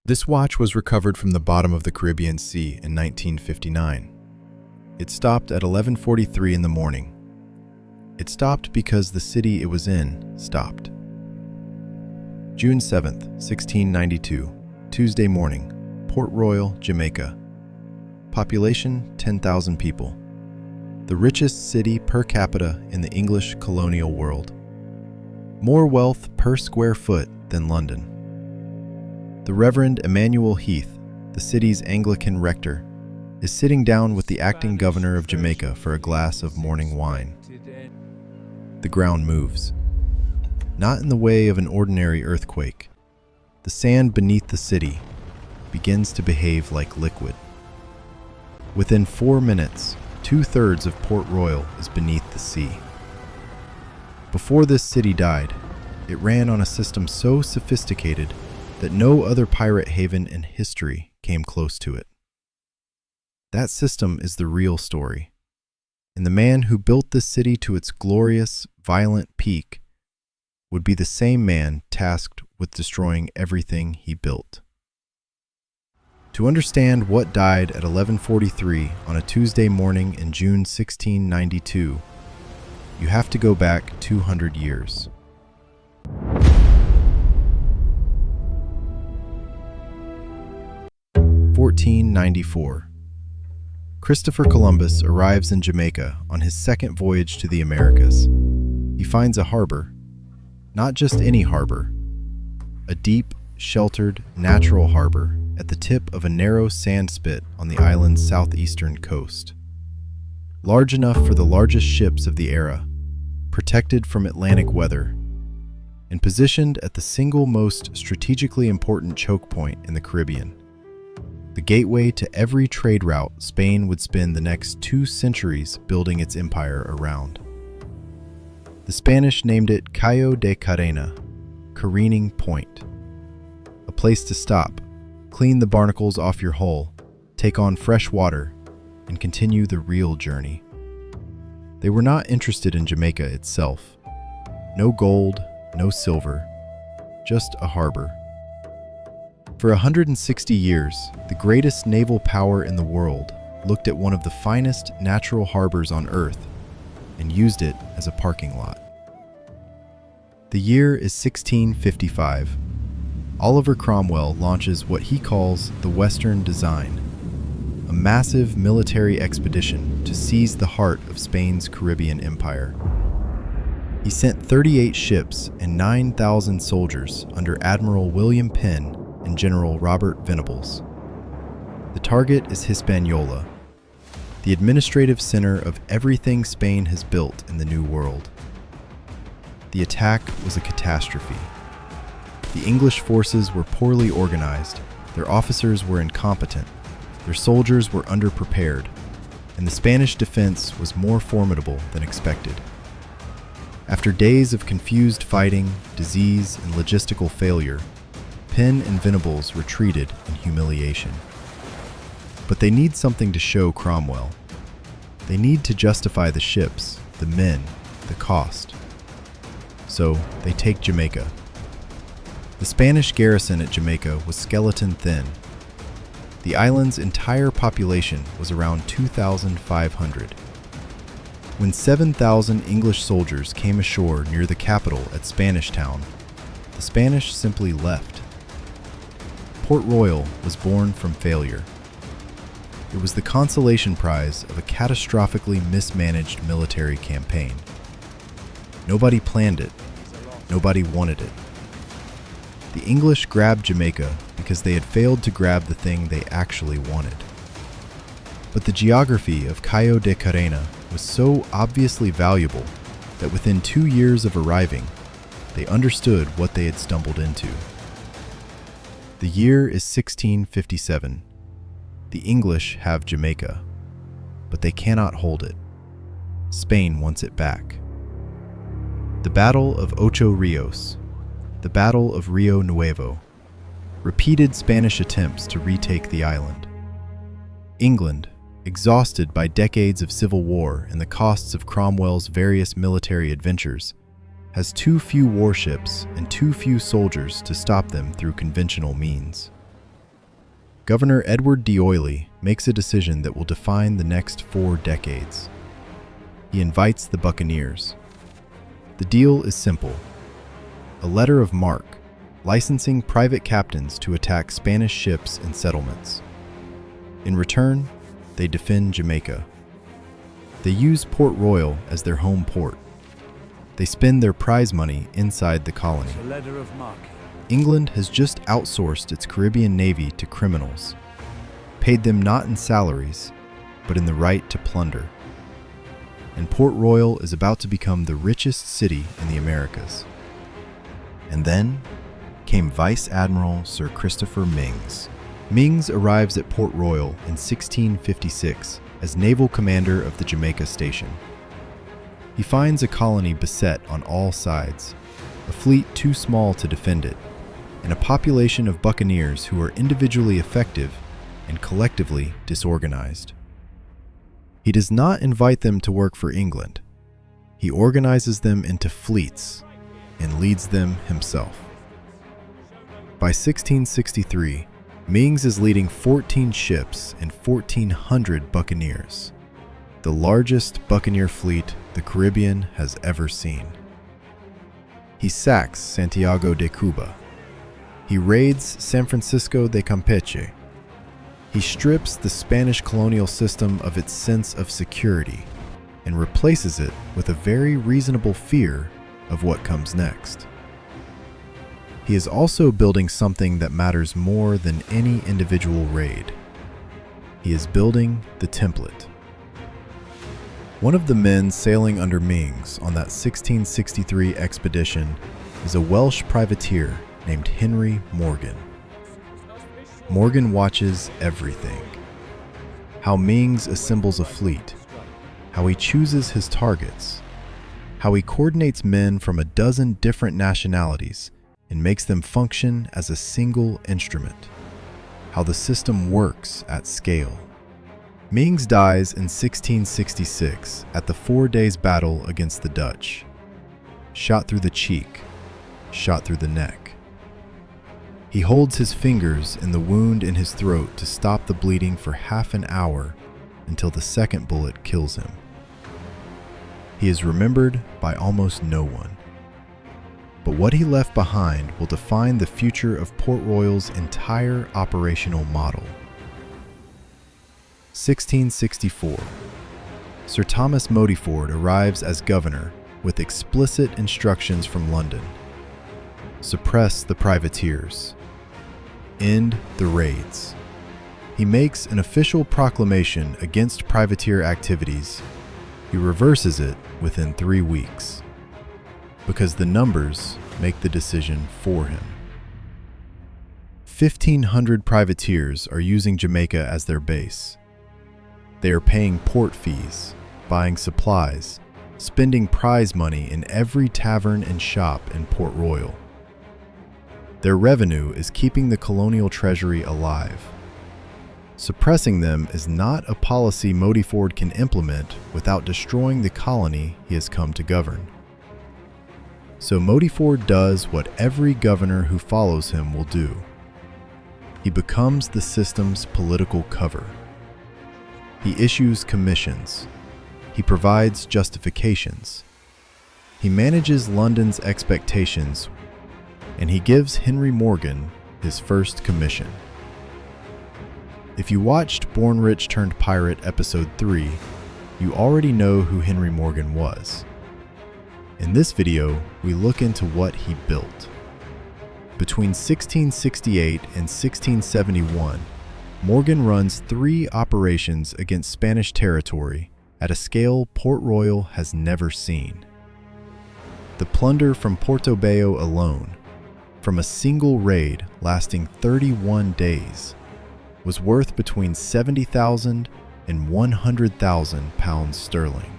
This watch was recovered from the bottom of the Caribbean Sea in 1959. It stopped at 11:43 in the morning. It stopped because the city it was in stopped. June 7th, 1692, Tuesday morning, Port Royal, Jamaica. Population 10,000 people. The richest city per capita in the English colonial world. More wealth per square foot than London. The Reverend Emmanuel Heath, the city's Anglican rector, is sitting down with the acting governor of Jamaica for a glass of morning wine. The ground moves. Not in the way of an ordinary earthquake. The sand beneath the city begins to behave like liquid. Within 4 minutes, 2/3 of Port Royal is beneath the sea. Before this city died, it ran on a system so sophisticated that no other pirate haven in history came close to it. That system is the real story. And the man who built this city to its glorious, violent peak would be the same man tasked with destroying everything he built. To understand what died at 11:43 on a Tuesday morning in June 1692, you have to go back 200 years. (1494). Christopher Columbus arrives in Jamaica on his second voyage to the Americas. He finds a harbor. Not just any harbor. A deep, sheltered, natural harbor at the tip of a narrow sand spit on the island's southeastern coast. Large enough for the largest ships of the era, protected from Atlantic weather, and positioned at the single most strategically important choke point in the Caribbean. The gateway to every trade route Spain would spend the next 2 centuries building its empire around. The Spanish named it CAYO de CARENA, careening point. A place to stop, clean the barnacles off your hull, take on fresh water, and continue the real journey. They were not interested in Jamaica itself. No gold, no silver, just a harbor. For 160 years, the greatest naval power in the world looked at one of the finest natural harbors on Earth and used it as a parking lot. The year is 1655. Oliver Cromwell launches what he calls the Western Design, a massive military expedition to seize the heart of Spain's Caribbean empire. He sent 38 ships and 9,000 soldiers under Admiral William Penn and General Robert Venables. The target is Hispaniola, the administrative center of everything Spain has built in the New World. The attack was a catastrophe. The English forces were poorly organized, their officers were incompetent, their soldiers were underprepared, and the Spanish defense was more formidable than expected. After days of confused fighting, disease, and logistical failure, Penn and Venables retreated in humiliation. But they need something to show Cromwell. They need to justify the ships, the men, the cost. So they take Jamaica. The Spanish garrison at Jamaica was skeleton thin. The island's entire population was around 2,500. When 7,000 English soldiers came ashore near the capital at Spanish Town, the Spanish simply left. Port Royal was born from failure. It was the consolation prize of a catastrophically mismanaged military campaign. Nobody planned it. Nobody wanted it. The English grabbed Jamaica because they had failed to grab the thing they actually wanted. But the geography of CAYO de CARENA was so obviously valuable that within 2 years of arriving, they understood what they had stumbled into. The year is 1657. The English have Jamaica, but they cannot hold it. Spain wants it back. The Battle of Ocho Rios, the Battle of Rio Nuevo, repeated Spanish attempts to retake the island. England, exhausted by decades of civil war and the costs of Cromwell's various military adventures, has too few warships and too few soldiers to stop them through conventional means. Governor Edward D'Oyly makes a decision that will define the next 4 decades. He invites the buccaneers. The deal is simple: a letter of marque, licensing private captains to attack Spanish ships and settlements. In return, they defend Jamaica. They use Port Royal as their home port. They spend their prize money inside the colony. A letter of marque. England has just outsourced its Caribbean Navy to criminals, paid them not in salaries, but in the right to plunder. And Port Royal is about to become the richest city in the Americas. And then came Vice Admiral Sir Christopher Myngs. Myngs arrives at Port Royal in 1656 as naval commander of the Jamaica station. He finds a colony beset on all sides, a fleet too small to defend it, and a population of buccaneers who are individually effective and collectively disorganized. He does not invite them to work for England. He organizes them into fleets and leads them himself. By 1663, Myngs is leading 14 ships and 1,400 buccaneers, the largest buccaneer fleet the Caribbean has ever seen. He sacks Santiago de Cuba. He raids San Francisco de Campeche. He strips the Spanish colonial system of its sense of security and replaces it with a very reasonable fear of what comes next. He is also building something that matters more than any individual raid. He is building the template. One of the men sailing under Myngs on that 1663 expedition is a Welsh privateer named Henry Morgan. Morgan watches everything: how Myngs assembles a fleet, how he chooses his targets, how he coordinates men from a dozen different nationalities and makes them function as a single instrument, how the system works at scale. Myngs dies in 1666 at the 4 Days Battle against the Dutch. Shot through the cheek, shot through the neck. He holds his fingers in the wound in his throat to stop the bleeding for half an hour until the second bullet kills him. He is remembered by almost no one. But what he left behind will define the future of Port Royal's entire operational model. 1664. Sir Thomas Modyford arrives as governor with explicit instructions from London. Suppress the privateers. End the raids. He makes an official proclamation against privateer activities. He reverses it within 3 weeks, because the numbers make the decision for him. 1,500 privateers are using Jamaica as their base. They are paying port fees, buying supplies, spending prize money in every tavern and shop in Port Royal. Their revenue is keeping the colonial treasury alive. Suppressing them is not a policy Modyford can implement without destroying the colony he has come to govern. So Modyford does what every governor who follows him will do. He becomes the system's political cover. He issues commissions. He provides justifications. He manages London's expectations, and he gives Henry Morgan his first commission. If you watched Born Rich Turned Pirate Episode 3, you already know who Henry Morgan was. In this video, we look into what he built. Between 1668 and 1671, Morgan runs 3 operations against Spanish territory at a scale Port Royal has never seen. The plunder from Portobello alone, from a single raid lasting 31 days, was worth between 70,000 and 100,000 pounds sterling.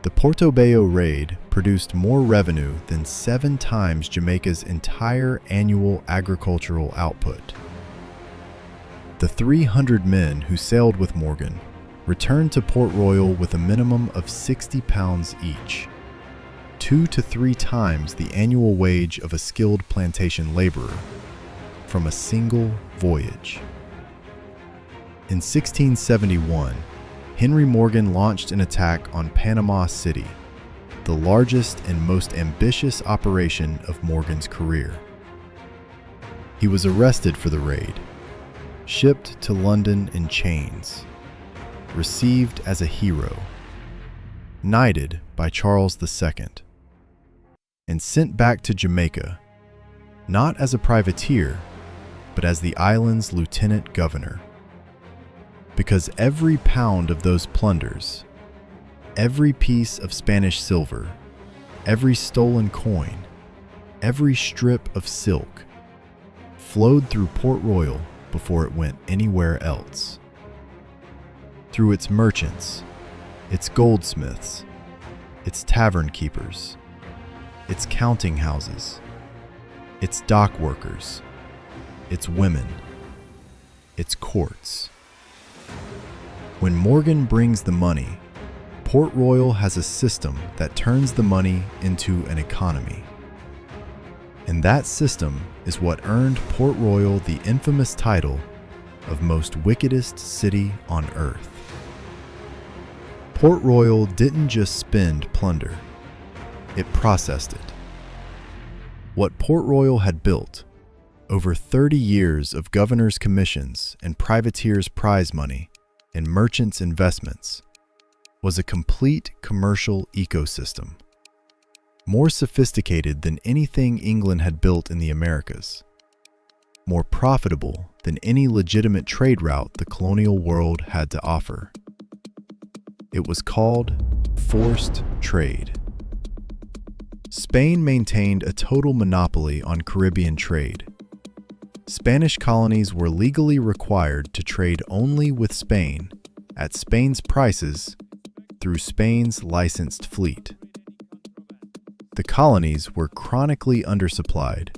The Portobello raid produced more revenue than 7 times Jamaica's entire annual agricultural output. The 300 men who sailed with Morgan returned to Port Royal with a minimum of 60 pounds each, 2 to 3 times the annual wage of a skilled plantation laborer. from a single voyage. In 1671, Henry Morgan launched an attack on Panama City, the largest and most ambitious operation of Morgan's career. He was arrested for the raid, shipped to London in chains, received as a hero, knighted by Charles II, and sent back to Jamaica, not as a privateer, but as the island's lieutenant governor. Because every pound of those plunders, every piece of Spanish silver, every stolen coin, every strip of silk, flowed through Port Royal before it went anywhere else. Through its merchants, its goldsmiths, its tavern keepers, its counting houses, its dock workers, its women, its courts. When Morgan brings the money, Port Royal has a system that turns the money into an economy. And that system is what earned Port Royal the infamous title of most wickedest city on earth. Port Royal didn't just spend plunder, it processed it. What Port Royal had built, over 30 years of governors' commissions and privateers' prize money and merchants' investments, was a complete commercial ecosystem, more sophisticated than anything England had built in the Americas, more profitable than any legitimate trade route the colonial world had to offer. It was called forced trade. Spain maintained a total monopoly on Caribbean trade. Spanish colonies were legally required to trade only with Spain at Spain's prices through Spain's licensed fleet. The colonies were chronically undersupplied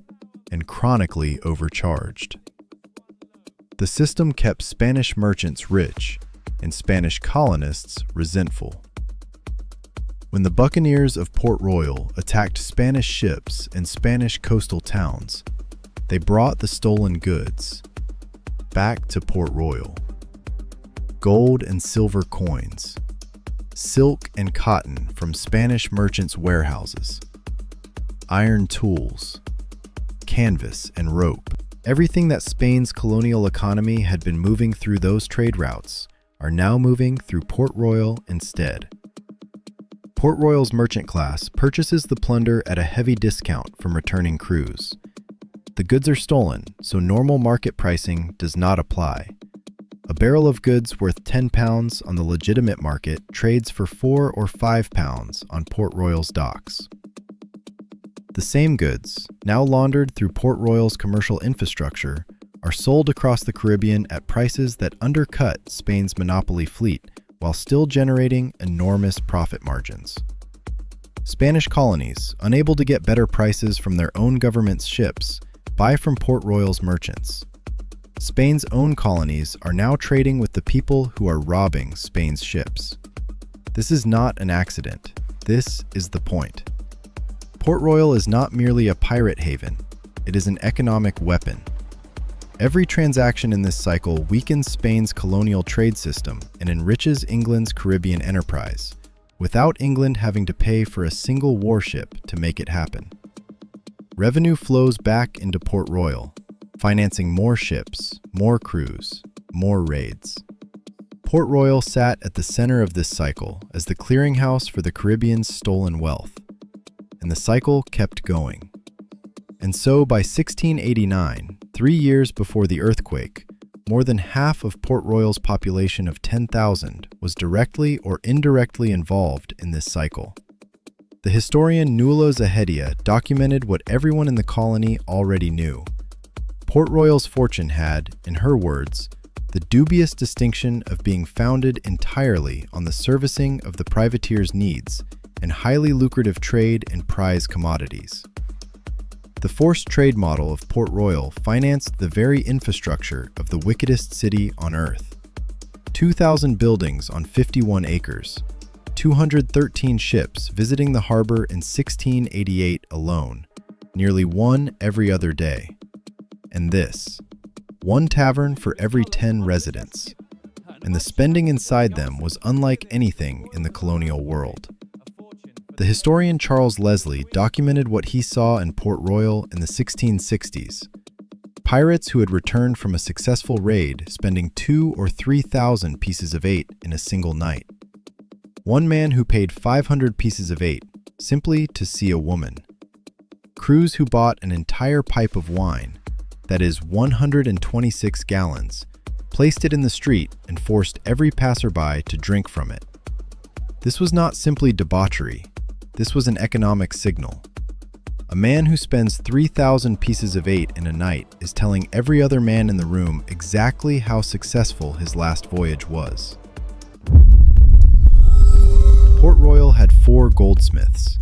and chronically overcharged. The system kept Spanish merchants rich and Spanish colonists resentful. When the buccaneers of Port Royal attacked Spanish ships in Spanish coastal towns, they brought the stolen goods back to Port Royal. Gold and silver coins, silk and cotton from Spanish merchants' warehouses, iron tools, canvas and rope. Everything that Spain's colonial economy had been moving through those trade routes are now moving through Port Royal instead. Port Royal's merchant class purchases the plunder at a heavy discount from returning crews. The goods are stolen, so normal market pricing does not apply. A barrel of goods worth £10 on the legitimate market trades for £4 or £5 on Port Royal's docks. The same goods, now laundered through Port Royal's commercial infrastructure, are sold across the Caribbean at prices that undercut Spain's monopoly fleet while still generating enormous profit margins. Spanish colonies, unable to get better prices from their own government's ships, buy from Port Royal's merchants. Spain's own colonies are now trading with the people who are robbing Spain's ships. This is not an accident. This is the point. Port Royal is not merely a pirate haven. It is an economic weapon. Every transaction in this cycle weakens Spain's colonial trade system and enriches England's Caribbean enterprise, without England having to pay for a single warship to make it happen. Revenue flows back into Port Royal, financing more ships, more crews, more raids. Port Royal sat at the center of this cycle as the clearinghouse for the Caribbean's stolen wealth, and the cycle kept going. And so by 1689, 3 years before the earthquake, more than half of Port Royal's population of 10,000 was directly or indirectly involved in this cycle. The historian Nuala Zahedia documented what everyone in the colony already knew. Port Royal's fortune had, in her words, the dubious distinction of being founded entirely on the servicing of the privateer's needs and highly lucrative trade in prize commodities. The forced trade model of Port Royal financed the very infrastructure of the wickedest city on earth. 2,000 buildings on 51 acres, 213 ships visiting the harbor in 1688 alone, nearly one every other day. and this. One tavern for every 10 residents. And the spending inside them was unlike anything in the colonial world. The historian Charles Leslie documented what he saw in Port Royal in the 1660s. Pirates who had returned from a successful raid spending 2,000 or 3,000 pieces of eight in a single night. One man who paid 500 pieces of eight simply to see a woman. Crews who bought an entire pipe of wine, that is 126 gallons, placed it in the street and forced every passerby to drink from it. This was not simply debauchery. This was an economic signal. A man who spends 3,000 pieces of eight in a night is telling every other man in the room exactly how successful his last voyage was. Port Royal had 4 goldsmiths.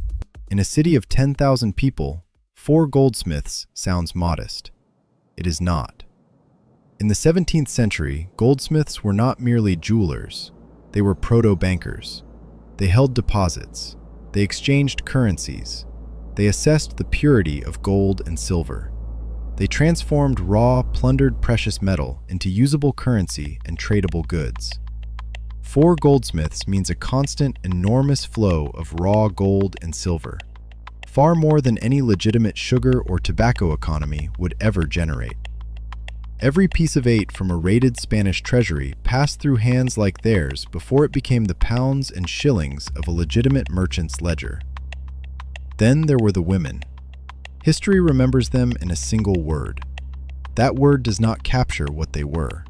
In a city of 10,000 people, 4 goldsmiths sounds modest. It is not. In the 17th century, goldsmiths were not merely jewelers. They were proto-bankers. They held deposits. They exchanged currencies. They assessed the purity of gold and silver. They transformed raw, plundered precious metal into usable currency and tradable goods. 4 goldsmiths means a constant, enormous flow of raw gold and silver, far more than any legitimate sugar or tobacco economy would ever generate. Every piece of eight from a raided Spanish treasury passed through hands like theirs before it became the pounds and shillings of a legitimate merchant's ledger. Then there were the women. History remembers them in a single word. That word does not capture what they were.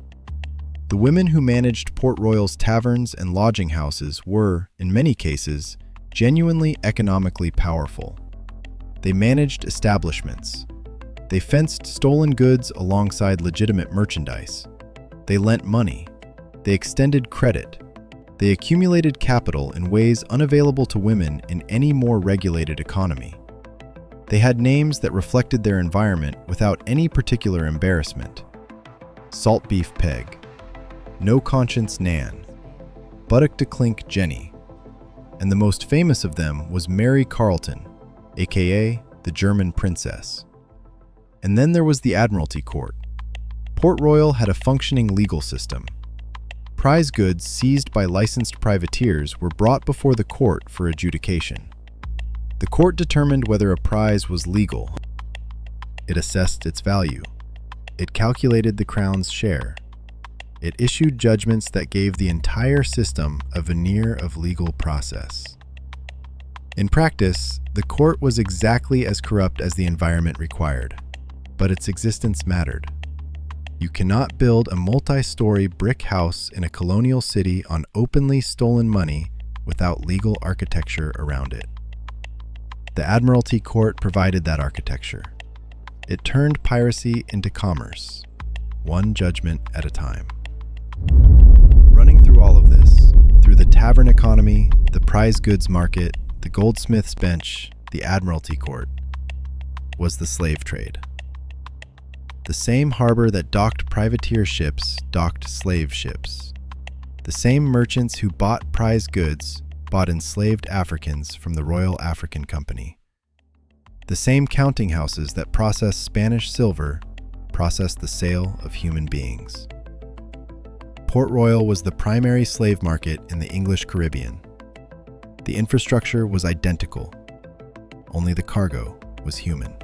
The women who managed Port Royal's taverns and lodging houses were, in many cases, genuinely economically powerful. They managed establishments. They fenced stolen goods alongside legitimate merchandise. They lent money. They extended credit. They accumulated capital in ways unavailable to women in any more regulated economy. They had names that reflected their environment without any particular embarrassment. Salt Beef Peg, No Conscience Nan, Buttock to Clink Jenny, and the most famous of them was Mary Carleton, aka the German Princess. And then there was the Admiralty Court. Port Royal had a functioning legal system. Prize goods seized by licensed privateers were brought before the court for adjudication. The court determined whether a prize was legal. It assessed its value. It calculated the crown's share. It issued judgments that gave the entire system a veneer of legal process. In practice, the court was exactly as corrupt as the environment required, but its existence mattered. You cannot build a multi-story brick house in a colonial city on openly stolen money without legal architecture around it. The Admiralty Court provided that architecture. It turned piracy into commerce, one judgment at a time. Running through all of this, through the tavern economy, the prize goods market, the goldsmith's bench, the Admiralty Court, was the slave trade. The same harbor that docked privateer ships docked slave ships. The same merchants who bought prize goods bought enslaved Africans from the Royal African Company. The same counting houses that processed Spanish silver processed the sale of human beings. Port Royal was the primary slave market in the English Caribbean. The infrastructure was identical, only the cargo was human.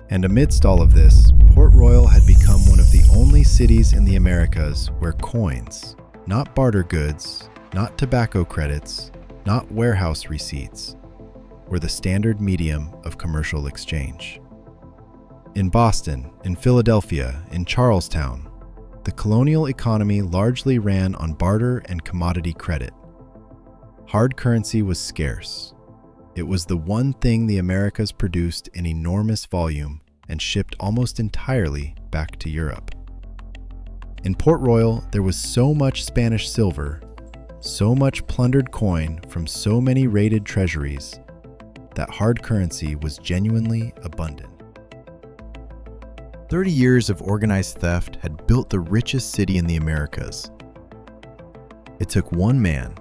And amidst all of this, Port Royal had become one of the only cities in the Americas where coins, not barter goods, not tobacco credits, not warehouse receipts, were the standard medium of commercial exchange. In Boston, in Philadelphia, in Charlestown, the colonial economy largely ran on barter and commodity credit. Hard currency was scarce. It was the one thing the Americas produced in enormous volume and shipped almost entirely back to Europe. In Port Royal, there was so much Spanish silver, so much plundered coin from so many raided treasuries, that hard currency was genuinely abundant. 30 years of organized theft had built the richest city in the Americas. It took one man,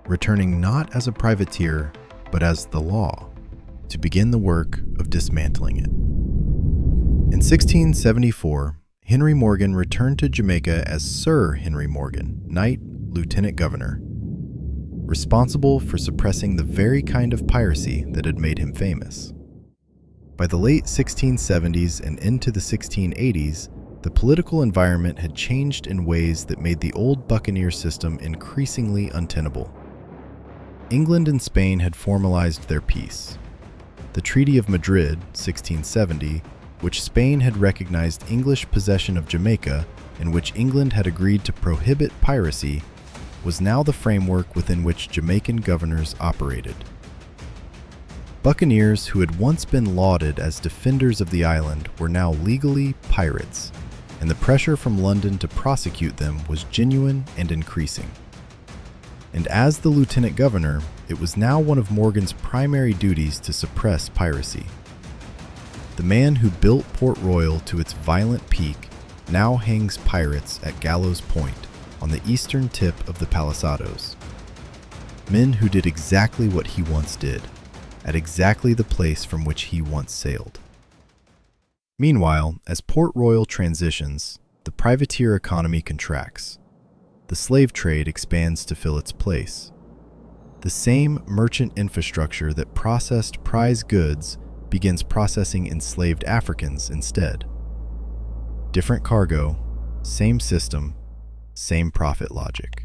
returning not as a privateer, but as the law, to begin the work of dismantling it. In 1674, Henry Morgan returned to Jamaica as Sir Henry Morgan, Knight, Lieutenant Governor, responsible for suppressing the very kind of piracy that had made him famous. By the late 1670s and into the 1680s, the political environment had changed in ways that made the old buccaneer system increasingly untenable. England and Spain had formalized their peace. The Treaty of Madrid, 1670, which Spain had recognized English possession of Jamaica, in which England had agreed to prohibit piracy, was now the framework within which Jamaican governors operated. Buccaneers who had once been lauded as defenders of the island were now legally pirates, and the pressure from London to prosecute them was genuine and increasing. And as the lieutenant governor, it was now one of Morgan's primary duties to suppress piracy. The man who built Port Royal to its violent peak now hangs pirates at Gallows Point on the eastern tip of the Palisadoes. Men who did exactly what he once did, at exactly the place from which he once sailed. Meanwhile, as Port Royal transitions, the privateer economy contracts. The slave trade expands to fill its place. The same merchant infrastructure that processed prize goods begins processing enslaved Africans instead. Different cargo, same system, same profit logic.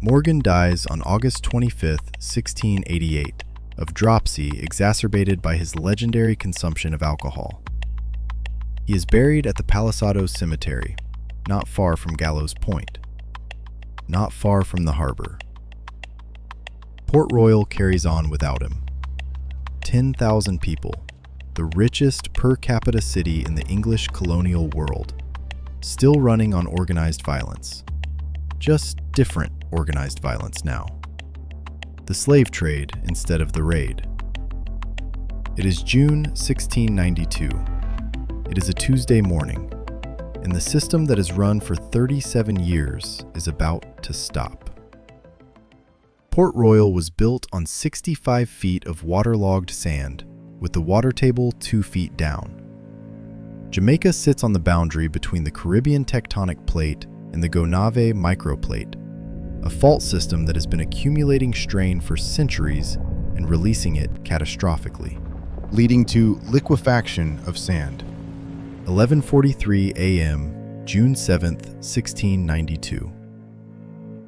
Morgan dies on August 25, 1688, of dropsy exacerbated by his legendary consumption of alcohol. He is buried at the Palisadoes Cemetery, not far from Gallows Point, not far from the harbor. Port Royal carries on without him. 10,000 people, the richest per capita city in the English colonial world, still running on organized violence. Just different organized violence now. The slave trade instead of the raid. It is June 1692. It is a Tuesday morning, and the system that has run for 37 years is about to stop. Port Royal was built on 65 feet of waterlogged sand, with the water table 2 feet down. Jamaica sits on the boundary between the Caribbean tectonic plate and the Gonave microplate, a fault system that has been accumulating strain for centuries and releasing it catastrophically, leading to liquefaction of sand. 11:43 a.m., June 7th, 1692.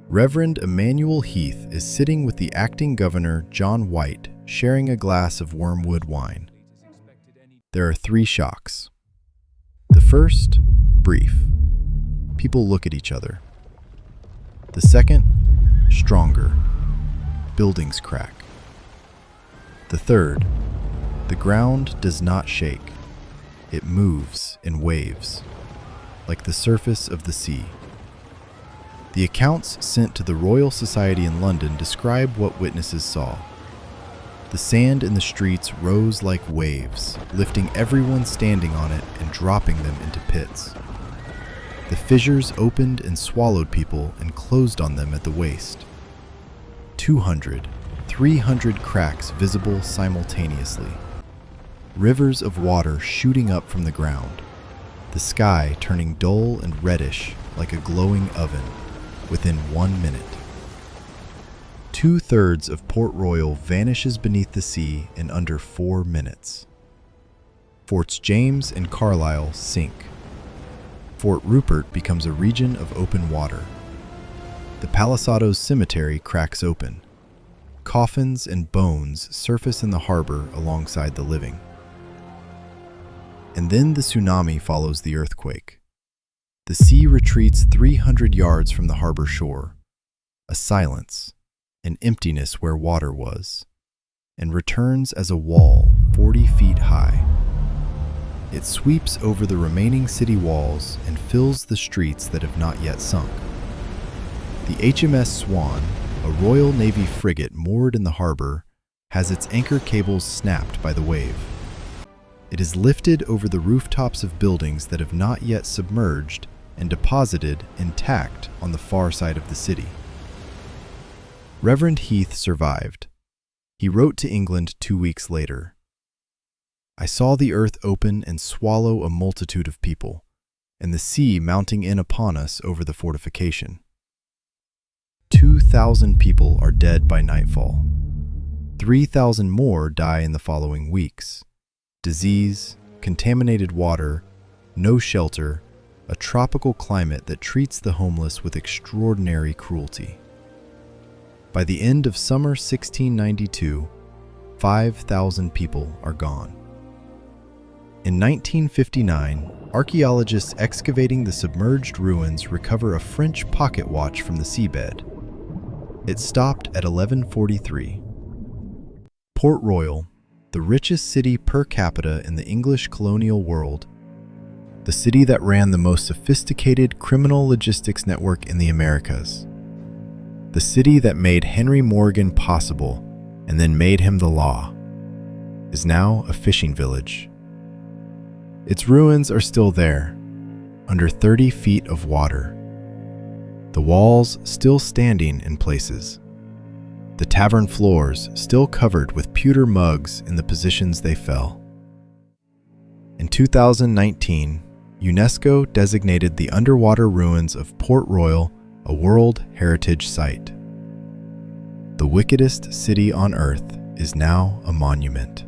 Reverend Emmanuel Heath is sitting with the acting governor, John White, sharing a glass of wormwood wine. There are 3 shocks. The first, brief. People look at each other. The second, stronger. Buildings crack. The third, the ground does not shake. It moves in waves, like the surface of the sea. The accounts sent to the Royal Society in London describe what witnesses saw. The sand in the streets rose like waves, lifting everyone standing on it and dropping them into pits. The fissures opened and swallowed people and closed on them at the waist. 200, 300 cracks visible simultaneously. Rivers of water shooting up from the ground. The sky turning dull and reddish like a glowing oven within 1 minute. 2/3 of Port Royal vanishes beneath the sea in under 4 minutes. Forts James and Carlisle sink. Fort Rupert becomes a region of open water. The Palisadoes Cemetery cracks open. Coffins and bones surface in the harbor alongside the living. And then the tsunami follows the earthquake. The sea retreats 300 yards from the harbor shore, a silence, an emptiness where water was, and returns as a wall 40 feet high. It sweeps over the remaining city walls and fills the streets that have not yet sunk. The HMS Swan, a Royal Navy frigate moored in the harbor, has its anchor cables snapped by the wave. It is lifted over the rooftops of buildings that have not yet submerged and deposited intact on the far side of the city. Reverend Heath survived. He wrote to England 2 weeks later. I saw the earth open and swallow a multitude of people, and the sea mounting in upon us over the fortification. 2,000 people are dead by nightfall. 3,000 more die in the following weeks. Disease, contaminated water, no shelter, a tropical climate that treats the homeless with extraordinary cruelty. By the end of summer 1692, 5,000 people are gone. In 1959, archaeologists excavating the submerged ruins recover a French pocket watch from the seabed. It stopped at 1143. Port Royal, the richest city per capita in the English colonial world, the city that ran the most sophisticated criminal logistics network in the Americas, the city that made Henry Morgan possible and then made him the law, is now a fishing village. Its ruins are still there, under 30 feet of water. The walls still standing in places. The tavern floors still covered with pewter mugs in the positions they fell. In 2019, UNESCO designated the underwater ruins of Port Royal a World Heritage Site. The wickedest city on earth is now a monument.